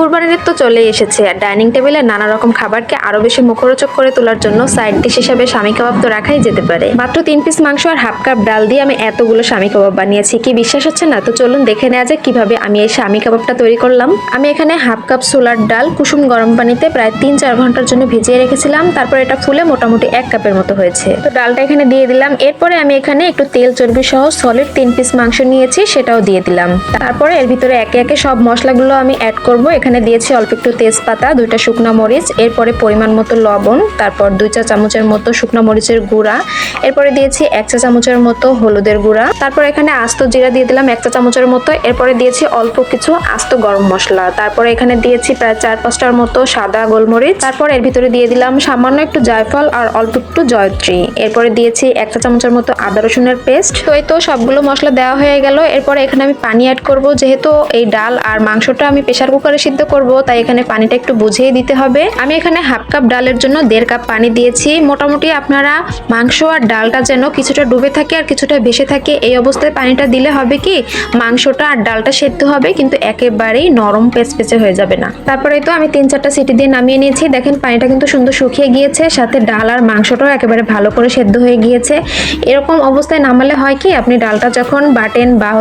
কুরবানির ঈদ তো চলে এসেছে আর ডাইনিং টেবিলে নানা রকম খাবারকে আরো বেশি মুখরোচক করে তোলার জন্য সাইড ডিশ হিসেবে স্বামী কাবাব তো রাখাই যেতে পারে। মাত্র 3 পিস মাংস আর হাফ কাপ ডাল দিয়ে আমি এতগুলো স্বামী কাবাব বানিয়েছি, কি বিশ্বাস হচ্ছে না? তো চলুন দেখে নেওয়া যাক কিভাবে আমি এই স্বামী কাবাবটা তৈরি করলাম। আমি এখানে হাফ কাপ ছোলার ডাল কুসুম গরম পানিতে প্রায় 3-4 ঘন্টার জন্য ভিজিয়ে রেখেছিলাম। তারপর এটা ফুলে মোটামুটি 1 কাপের মতো হয়েছে। তো ডালটা এখানে দিয়ে দিলাম। এরপরে আমি এখানে একটু তেল চর্বি সহ সলিড 3 পিস মাংস নিয়েছি, সেটাও দিয়ে দিলাম। তারপরে এর ভিতরে একে একে সব মশলাগুলো আমি অ্যাড করব। এখানে দিয়েছি অল্প একটু তেজপাতা, 2টা শুকনো মরিচ, এরপরে পরিমাণ মতো লবণ, তারপর 2 চা চামচের মতো শুকনো মরিচের গুঁড়া, এরপরে দিয়েছি 1 চা চামচের মতো হলুদের গুঁড়া, তারপর এখানে আস্ত জিরা দিয়ে দিলাম 1 চা চামচের মতো, এরপরে দিয়েছি অল্প কিছু আস্ত গরম মশলা, তারপরে এখানে দিয়েছি প্রায় 4-5টার মতো সাদা গোলমরিচ, তারপর এর ভিতরে দিয়ে দিলাম সামান্য একটু জায়ফল আর অল্প একটু জয়ত্রী, এরপরে দিয়েছি 1 চা চামচের মতো আদা রসুনের পেস্ট। তো এই তো সবগুলো মশলা দেওয়া হয়ে গেল। এরপরে এখানে আমি পানি অ্যাড করব। যেহেতু এই ডাল আর মাংসটা আমি প্রেসার কুকারে সিদ্ধ করব, তাই এখানে পানিটা একটু বুঝিয়ে দিতে হবে। আমি এখানে হাফ কাপ ডালের জন্য 1.5 কাপ পানি দিয়েছি। মোটামুটি আপনারা মাংস আর ডালটা যেন কিছুটা ডুবে থাকে আর কিছুটা ভেসে থাকে, এই অবস্থায় পানিটা দিলে হবে কি মাংসটা আর ডালটা সেদ্ধ হবে, কিন্তু একেবারেই নরম পেচপেচে হয়ে যাবে না। তারপরে তো আমি 3-4টা সিটি দিয়ে নামিয়ে নিয়েছি। দেখেন পানিটা কিন্তু সুন্দর শুকিয়ে গিয়েছে, সাথে ডাল আর মাংসটাও একেবারে ভালো করে সেদ্ধ হয়ে গিয়েছে। এরকম অবস্থায় নামালে হয় কি, আপনি ডালটা যখন বাটেন বা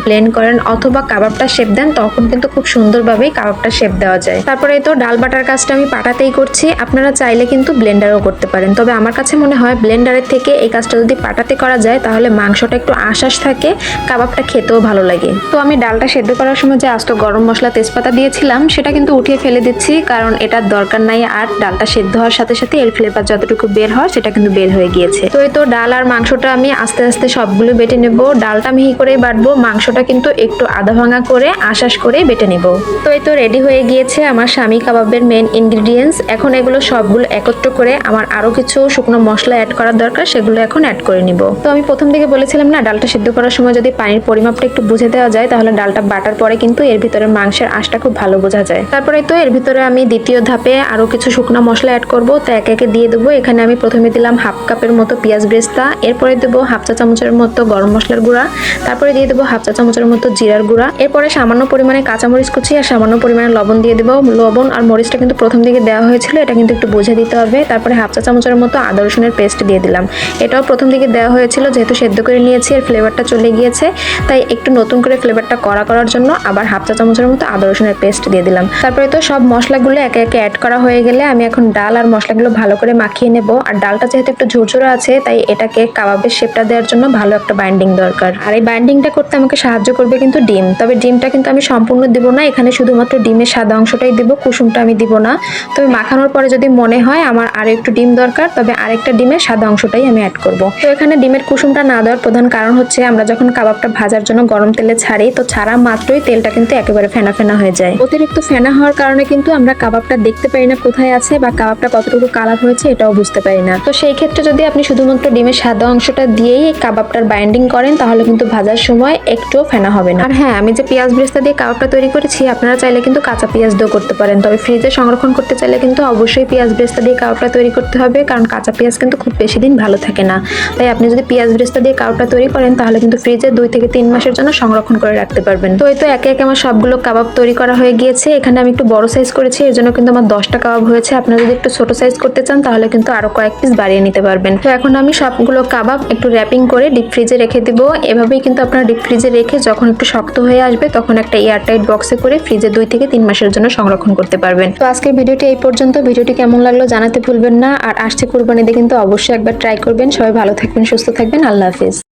ব্লেন্ড করেন অথবা কাবাবটা শেপ দেন, তখন কিন্তু খুব সুন্দরভাবেই কাবাবটা শেপ দেওয়া যায়। তারপরে তো ডাল বাটার কাজটা আমি পাটাতেই করছি। আপনারা চাইলে কিন্তু ব্লেন্ডারও করতে পারেন, তবে আমার কাছে মনে হয় ব্লেন্ডারের থেকে এই কাজটা যদি পাটাতে করা যায় তাহলে মাংসটা একটু আঁশ থাকে, কাবাবটা খেতেও ভালো লাগে। তো আমি ডালটা সেদ্ধ করার সময় যে আস্ত গরম মশলা তেজপাতা দিয়েছিলাম সেটা কিন্তু উঠিয়ে ফেলে দিচ্ছি, কারণ এটার দরকার নাই। আর ডালটা সেদ্ধ হওয়ার সাথে সাথে এর ফ্লেভার যতটুকু বের হয় সেটা কিন্তু বের হয়ে গিয়েছে। তো এই তো ডাল আর মাংসটা আমি আস্তে আস্তে সবগুলো বেটে নেব। ডালটা মিহি করেই বাটবো, মাংসটা কিন্তু একটু আধা ভাঙা করে আঁশ করে বেটে নেব। তো এই তো রেডি হয়ে গিয়েছে আমার স্বামী কাবাবের মেন ইনগ্রিডিয়েন্টস। এখন এগুলো সবগুলো একত্র করে আমার আরো কিছু শুকনো মশলা অ্যাড করার দরকার, সেগুলো এখন অ্যাড করে নিব। তো আমি প্রথম দিকে বলেছিলাম না, ডালটা সিদ্ধ করার সময় যদি পানির পরিমাপটা একটু বুঝে দেওয়া যায় তাহলে ডালটা বাটার পরে কিন্তু এর ভিতরে মাংসের আঁশটা খুব ভালো বোঝা যায়। তারপরে তো এর ভিতরে আমি দ্বিতীয় ধাপে আরো কিছু শুকনো মশলা অ্যাড করব। তো একে একে দিয়ে দেবো। এখানে আমি প্রথমে দিলাম হাফ কাপের মতো পেঁয়াজ বেরেস্তা, এরপরে দেবো হাফ চা চামচের মতো গরম মশলার গুঁড়া, তারপরে দিয়ে দেবো হাফ চা চামচের মতো জিরার গুঁড়া, এরপরে সামান্য পরিমাণে কাঁচামরিচ কুচি আর সামান্য পরিমাণে লবণ দিয়ে দেবো। লবণ আর মরিচটা কিন্তু প্রথম দিকে দেওয়া হয়েছিল, এটা কিন্তু একটু বুঝে দিতে হবে। তারপরে হাফ চা চামচের মতো আদা রসুনের পেস্ট দিয়ে দিলাম, এটাও প্রথম দিকে দেওয়া হয়েছিল, যেহেতু সেদ্ধ করে নিয়েছি এর ফ্লেভারটা চলে গিয়েছে, তাই একটু নতুন করে ফ্লেভারটা করার জন্য আবার হাফ চা চামচের মতো আদা রসুনের পেস্ট দিয়ে দিলাম। তারপরে তো সব মশলাগুলো একে একে অ্যাড করা হয়ে গেলে আমি এখন ডাল আর মশলাগুলো ভালো করে মাখিয়ে নেব। আর ডালটা যেহেতু একটু ঝুরঝুরে আছে, তাই এটাকে কাবাবের শেপটা দেওয়ার জন্য ভালো একটা বাইন্ডিং দরকার। আর এই বাইন্ডিংটা করতে আমাকে সাহায্য করবে কিন্তু ডিম, তবে ডিমটা কিন্তু আমি সম্পূর্ণ দিব না, এখানে শুধুমাত্র ডিমের সাদা অংশটাই দিব, কুসুমটা আমি দিব না। তবে মাখানোর পরে যদি মনে হয় আমার আরো একটু ডিম দরকার, তবে আরেকটা ডিমের সাদা অংশটাই আমি অ্যাড করব। তো এখানে ডিমের কুসুমটা না দেওয়ার প্রধান কারণ হচ্ছে আমরা যখন কাবাবটা ভাজার জন্য গরম তেলে ছাড়ি, তো ছাড়া মাত্রই তেলটা কিন্তু একেবারে ফেনা ফেনা হয়ে যায়। অতিরিক্ত ফেনা হওয়ার কারণে কিন্তু আমরা কাবাবটা দেখতে পারি না কোথায় আছে বা কাবাবটা কতটুকু কালার হয়েছে এটাও বুঝতে পারি না। তো সেই ক্ষেত্রে যদি আপনি শুধুমাত্র ডিমের সাদা অংশটা দিয়েই কাবাবটার বাইন্ডিং করেন তাহলে কিন্তু ভাজার সময় একটু ফেনা হবে না। আর হ্যাঁ, আমি যে পেঁয়াজ বেরেস্তা দিয়ে কাবাবটা তৈরি করেছি, আপনারা চাইলে কিন্তু কাঁচা পেঁয়াজ দিয়েও করতে পারেন, তবে ফ্রিজে সংরক্ষণ করতে চাইলে কিন্তু অবশ্যই পেঁয়াজ বেরেস্তা দিয়ে কাবাবটা তৈরি করতে হবে, কারণ কাঁচা পেঁয়াজ কিন্তু খুব বেশি দিন ভালো থাকে না। তাই আপনি যদি পেঁয়াজ বেরেস্তা দিয়ে কাবাবটা তৈরি করেন তাহলে কিন্তু ফ্রিজে 2 থেকে 3 মাসের জন্য সংরক্ষণ করে রাখতে পারবেন। তো এই তো একে একে আমার সবগুলো কাবাব তৈরি করা হয়ে গিয়েছে। এখানে আমি একটু বড় সাইজ করেছি, এর জন্য কিন্তু আমার 10টা কাবাব হয়েছে। আপনারা যদি একটু ছোট সাইজ করতে চান তাহলে কিন্তু আরো কয়েক পিস বাড়িয়ে নিতে পারবেন। তো এখন আমি সবগুলো কাবাব একটু র্যাপিং করে ডিপ ফ্রিজে রেখে দিব। এভাবেই কিন্তু আপনারা ডিপ ফ্রিজে রেখে যখন একটু শক্ত হয়ে আসবে তখন একটা এয়ারটাইট বক্সে করে ফ্রিজে 2 থেকে 3 মাসের জন্য সংরক্ষণ করতে পারবেন। তো আজকের ভিডিওটি এই পর্যন্ত। ভিডিওটি কেমন লাগলো জানাতে ভুলবেন না। আর আসছে কুরবানিতে কিন্তু অবশ্যই একবার ট্রাই করবেন। সবাই ভালো থাকবেন, সুস্থ থাকবেন। আল্লাহ হাফেজ।